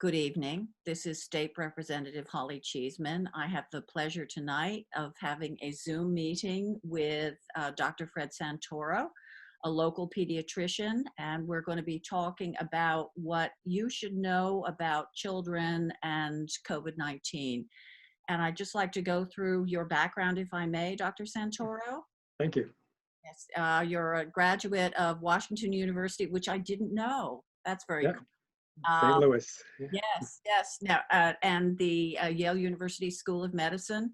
Good evening. This is State Representative Holly Cheeseman. I have the pleasure tonight of having a Zoom meeting with Dr. Fred Santoro, a local pediatrician, and we're going to be talking about what you should know about children and COVID-19. And I'd just like to go through your background, if I may, Dr. Santoro. Thank you. Yes, you're a graduate of Washington University, which I didn't know. That's very Yeah, cool. St. Louis. Yeah. Yes, yes. Now, and the Yale University School of Medicine.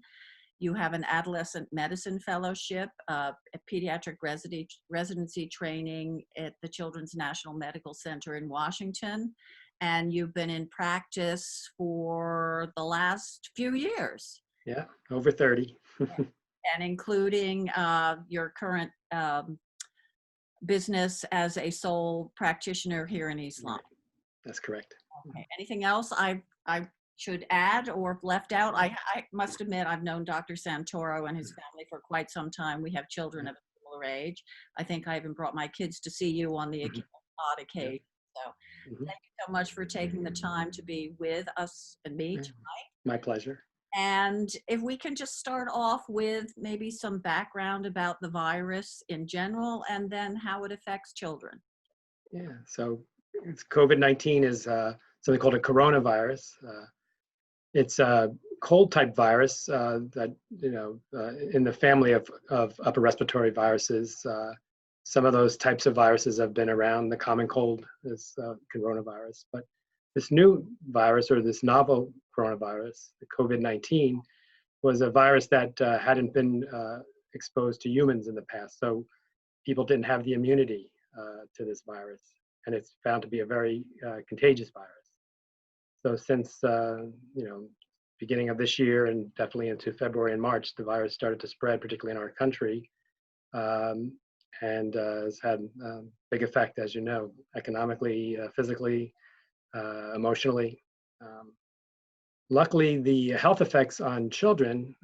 You have an adolescent medicine fellowship, a pediatric residency training at the Children's National Medical Center in Washington, and you've been in practice for the last few years. Yeah, over 30. And including your current business as a sole practitioner here in East Lyme. That's correct. Okay. Anything else I should add or left out? I must admit I've known Dr. Santoro and his family for quite some time. We have children of a similar age. I think I even brought my kids to see you on the odd occasion. So thank you so much for taking the time to be with us and me tonight. My pleasure. And if we can just start off with maybe some background about the virus in general and then how it affects children. Yeah, so COVID-19 is something called a coronavirus. It's a cold type virus that, in the family of upper respiratory viruses. Some of those types of viruses have been around. The common cold is coronavirus. But this new virus, or this novel coronavirus, the COVID-19, was a virus that hadn't been exposed to humans in the past. So people didn't have the immunity to this virus. And it's found to be a very contagious virus. So since, beginning of this year and definitely into February and March, the virus started to spread, particularly in our country, and has had a big effect, as you know, economically, physically, emotionally. Luckily, the health effects on children,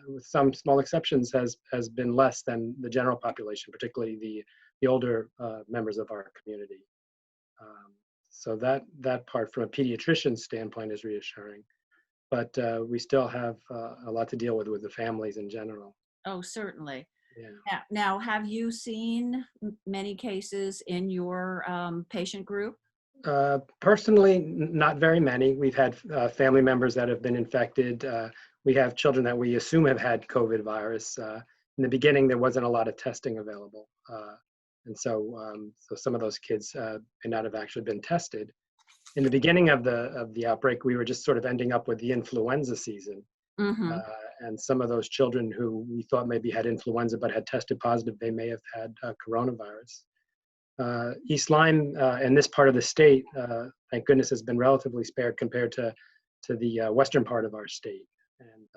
with some small exceptions, has been less than the general population, particularly the older members of our community. So that part from a pediatrician standpoint is reassuring, but we still have a lot to deal with the families in general. Oh, certainly. Yeah. Now, have you seen many cases in your patient group? Personally, not very many. We've had family members that have been infected. We have children that we assume have had COVID virus. In the beginning, there wasn't a lot of testing available. And so some of those kids may not have actually been tested. In the beginning of the outbreak, we were just sort of ending up with the influenza season. And some of those children who we thought maybe had influenza but had tested positive, they may have had coronavirus. East Lyme and this part of the state, thank goodness, has been relatively spared compared to the western part of our state. And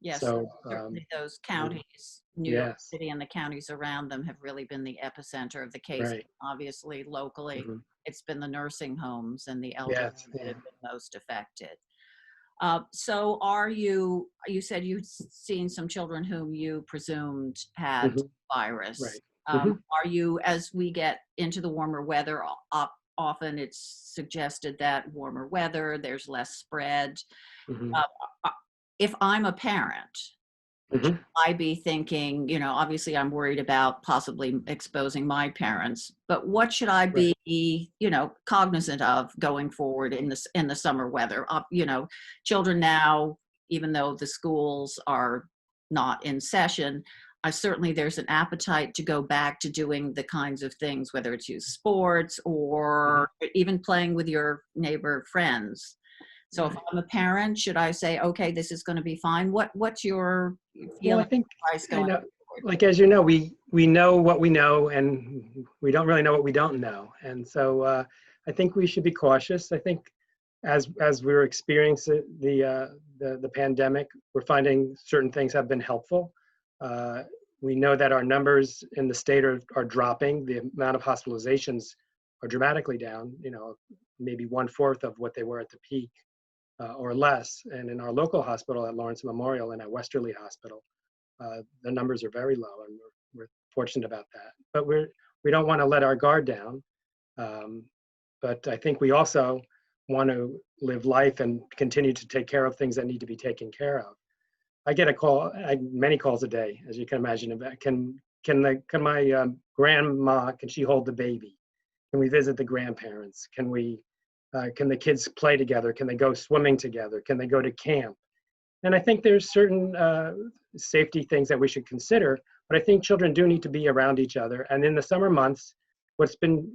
Yes, so certainly those counties, New York City and the counties around them have really been the epicenter of the case. Right. Obviously, locally, it's been the nursing homes and the elderly that have been most affected. So you said you'd seen some children whom you presumed had virus. Right. Are you, as we get into the warmer weather, often it's suggested that warmer weather, there's less spread. If I'm a parent, should I be thinking, obviously I'm worried about possibly exposing my parents, but what should I be, cognizant of going forward in the summer weather? Children now, even though the schools are not in session, certainly there's an appetite to go back to doing the kinds of things, whether it's use sports or even playing with your neighbor friends. So if I'm a parent, should I say, okay, this is going to be fine? What's your feeling? Well, I think, like, as you know, we know what we know and we don't really know what we don't know. And so I think we should be cautious. I think as we're experiencing the pandemic, we're finding certain things have been helpful. We know that our numbers in the state are dropping. The amount of hospitalizations are dramatically down, maybe 1/4 of what they were at the peak. Or less. And in our local hospital at Lawrence Memorial and at Westerly Hospital, the numbers are very low, and we're fortunate about that. But we don't want to let our guard down. But I think we also want to live life and continue to take care of things that need to be taken care of. I get a call, many calls a day, as you can imagine. About can my grandma, can she hold the baby? Can we visit the grandparents? Can the kids play together? Can they go swimming together? Can they go to camp? And I think there's certain safety things that we should consider, but I think children do need to be around each other. And in the summer months, what's been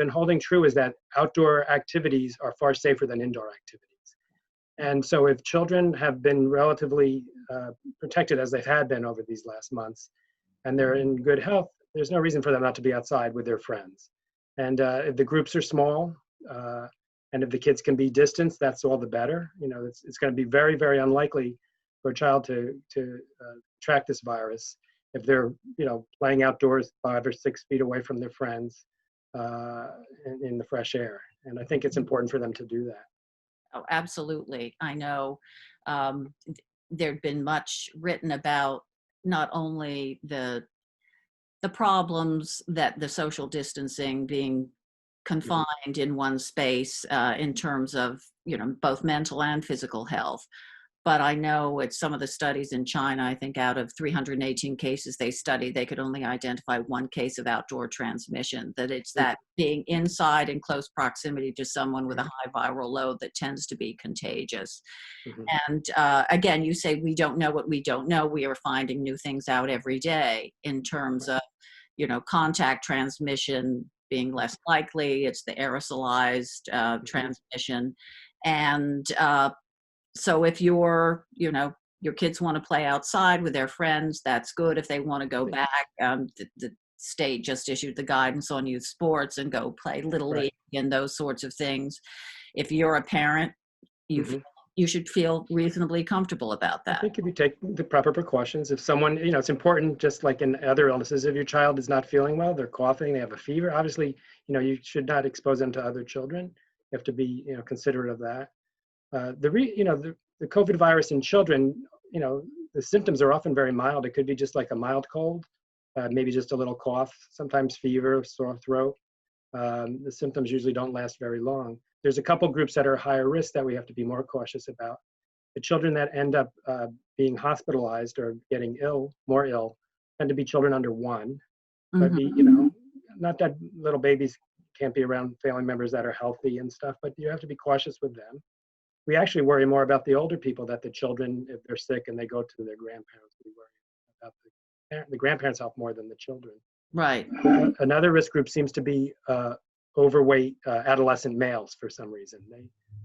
holding true is that outdoor activities are far safer than indoor activities. And so if children have been relatively protected as they've had been over these last months, and they're in good health, there's no reason for them not to be outside with their friends. And if the groups are small, and if the kids can be distanced, that's all the better. You know, it's going to be very, very unlikely for a child to track this virus if they're, you know, playing outdoors 5 or 6 feet away from their friends in the fresh air. And I think it's important for them to do that. Oh, absolutely. I know there'd been much written about not only the problems that the social distancing, being confined in one space in terms of, you know, both mental and physical health. But I know it's some of the studies in China, I think out of 318 cases they studied, they could only identify 1 case of outdoor transmission, that it's that being inside in close proximity to someone with a high viral load that tends to be contagious. And again, you say we don't know what we don't know. We are finding new things out every day in terms of, you know, contact transmission being less likely. It's the aerosolized transmission. And so if you're, you know, your kids want to play outside with their friends, that's good. If they want to go back, the state just issued the guidance on youth sports and go play Little League and those sorts of things. If you're a parent, you should feel reasonably comfortable about that. I think if you take the proper precautions, if someone, you know, it's important, just like in other illnesses, if your child is not feeling well, they're coughing, they have a fever, obviously, you know, you should not expose them to other children. You have to be, you know, considerate of that. The COVID virus in children, you know, the symptoms are often very mild. It could be just like a mild cold, maybe just a little cough, sometimes fever, sore throat. The symptoms usually don't last very long. There's a couple groups that are higher risk that we have to be more cautious about. The children that end up being hospitalized or getting more ill, tend to be children under 1. But you know, not that little babies can't be around family members that are healthy and stuff, but you have to be cautious with them. We actually worry more about the older people, that the children, if they're sick and they go to their grandparents, we worry about the grandparents' health more than the children. Right. Another risk group seems to be overweight adolescent males for some reason.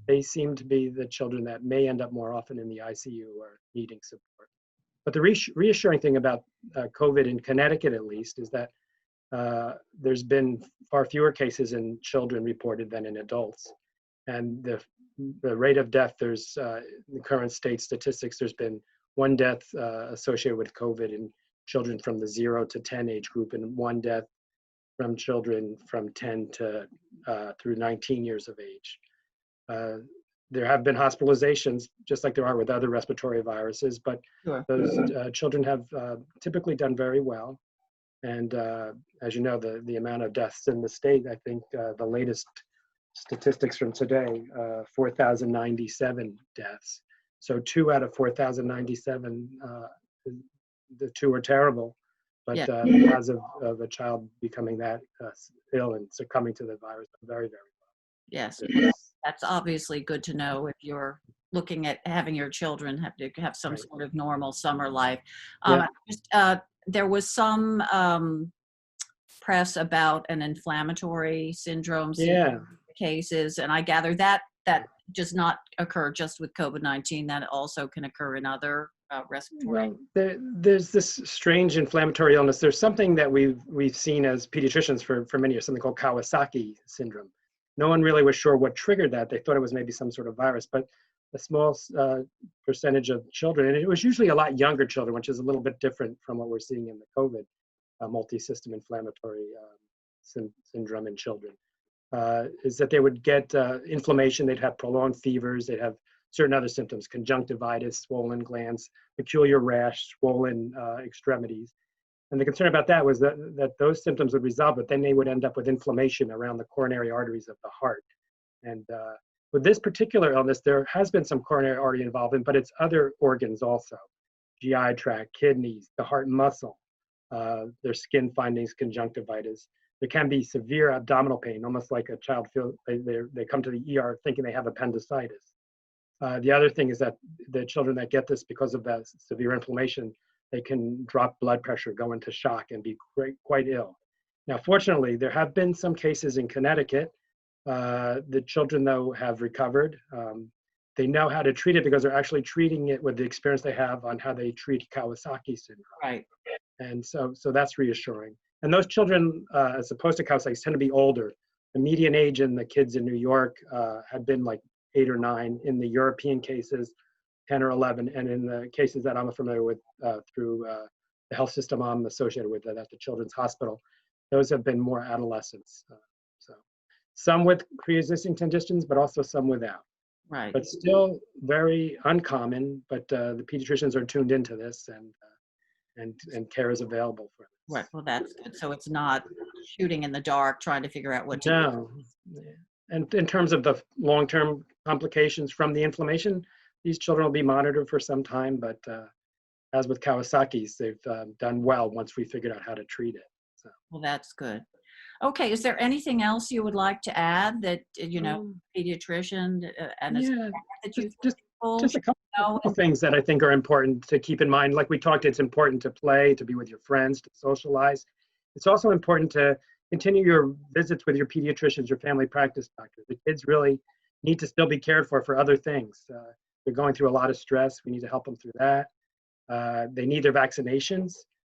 They seem to be the children that may end up more often in the ICU or needing support. But the reassuring thing about COVID in Connecticut, at least, is that there's been far fewer cases in children reported than in adults. And the rate of death, there's in the current state statistics, there's been 1 death associated with COVID in children from the 0 to 10 age group, and 1 death from children from 10 to through 19 years of age. There have been hospitalizations, just like there are with other respiratory viruses, but those children have typically done very well. And as you know, the amount of deaths in the state, I think the latest statistics from today, 4,097 deaths. So 2 out of 4,097, the 2 are terrible. But because of a child becoming that ill and succumbing to the virus, very, very well. Yes, that's obviously good to know if you're looking at having your children have some sort of normal summer life. There was some press about an inflammatory syndrome cases, and I gather that does not occur just with COVID-19, that also can occur in other respiratory. Well, there's this strange inflammatory illness. There's something that we've seen as pediatricians for many years, something called Kawasaki syndrome. No one really was sure what triggered that. They thought it was maybe some sort of virus, but a small percentage of children, and it was usually a lot younger children, which is a little bit different from what we're seeing in the COVID multi-system inflammatory syndrome in children, is that they would get inflammation, they'd have prolonged fevers, they'd have certain other symptoms, conjunctivitis, swollen glands, peculiar rash, swollen extremities. And the concern about that was that those symptoms would resolve, but then they would end up with inflammation around the coronary arteries of the heart. And With this particular illness, there has been some coronary artery involvement, but it's other organs also, GI tract, kidneys, the heart and muscle, there's skin findings, conjunctivitis. There can be severe abdominal pain, almost like a child they come to the ER thinking they have appendicitis. The other thing is that the children that get this because of that severe inflammation, they can drop blood pressure, go into shock, and be quite ill. Now, fortunately, there have been some cases in Connecticut. The children, though, have recovered. They know how to treat it because they're actually treating it with the experience they have on how they treat Kawasaki syndrome. Right. And so that's reassuring. And those children, as opposed to Kawasaki, tend to be older. The median age in the kids in New York had been like 8 or 9. In the European cases, 10 or 11. And in the cases that I'm familiar with through the health system I'm associated with at the Children's Hospital, those have been more adolescents. So some with pre-existing conditions, but also some without. Right. But still very uncommon, but the pediatricians are tuned into this, and care is available for them. Right. Well, that's good. So it's not shooting in the dark, trying to figure out what to do. No. And in terms of the long-term complications from the inflammation, these children will be monitored for some time, but as with Kawasaki's, they've done well once we figured out how to treat it. So. Well, that's good. Okay, is there anything else you would like to add that, pediatrician and that you just a couple of things that I think are important to keep in mind. Like we talked, it's important to play, to be with your friends, to socialize. It's also important to continue your visits with your pediatricians, your family practice doctor. The kids really need to still be cared for other things. They're going through a lot of stress. We need to help them through that. They need their vaccinations.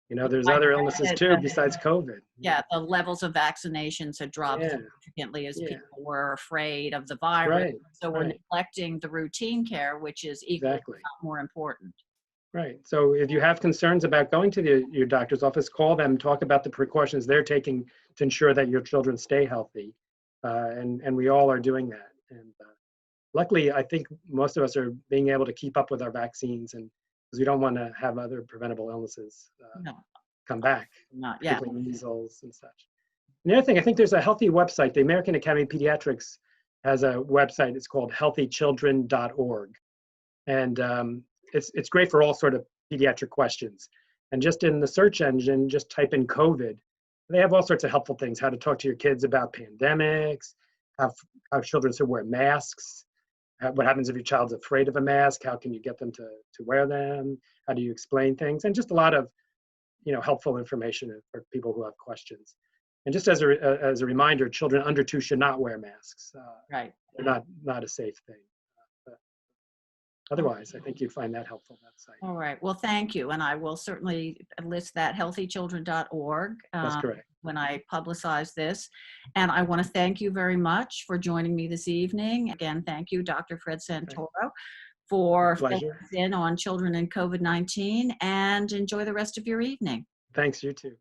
There's other illnesses too besides COVID. Yeah, the levels of vaccinations had dropped significantly as people were afraid of the virus. Right. So we're neglecting the routine care, which is equally more important. Right. So if you have concerns about going to your doctor's office, call them, talk about the precautions they're taking to ensure that your children stay healthy. And we all are doing that. And luckily, I think most of us are being able to keep up with our vaccines, and because we don't want to have other preventable illnesses come back, particularly measles and such. And the other thing, I think there's a healthy website. The American Academy of Pediatrics has a website. It's called healthychildren.org. And it's great for all sort of pediatric questions. And just in the search engine, just type in COVID. They have all sorts of helpful things, how to talk to your kids about pandemics, how children should wear masks, what happens if your child's afraid of a mask, how can you get them to wear them, how do you explain things, and just a lot of helpful information for people who have questions. And just as a reminder, children under 2 should not wear masks. Right. They're not a safe thing. But otherwise, I think you'd find that helpful, that site. All right. Well, thank you. And I will certainly list that healthychildren.org That's correct. when I publicize this. And I want to thank you very much for joining me this evening. Again, thank you, Dr. Fred Santoro, for focusing in on children and COVID-19, and enjoy the rest of your evening. Thanks, you too.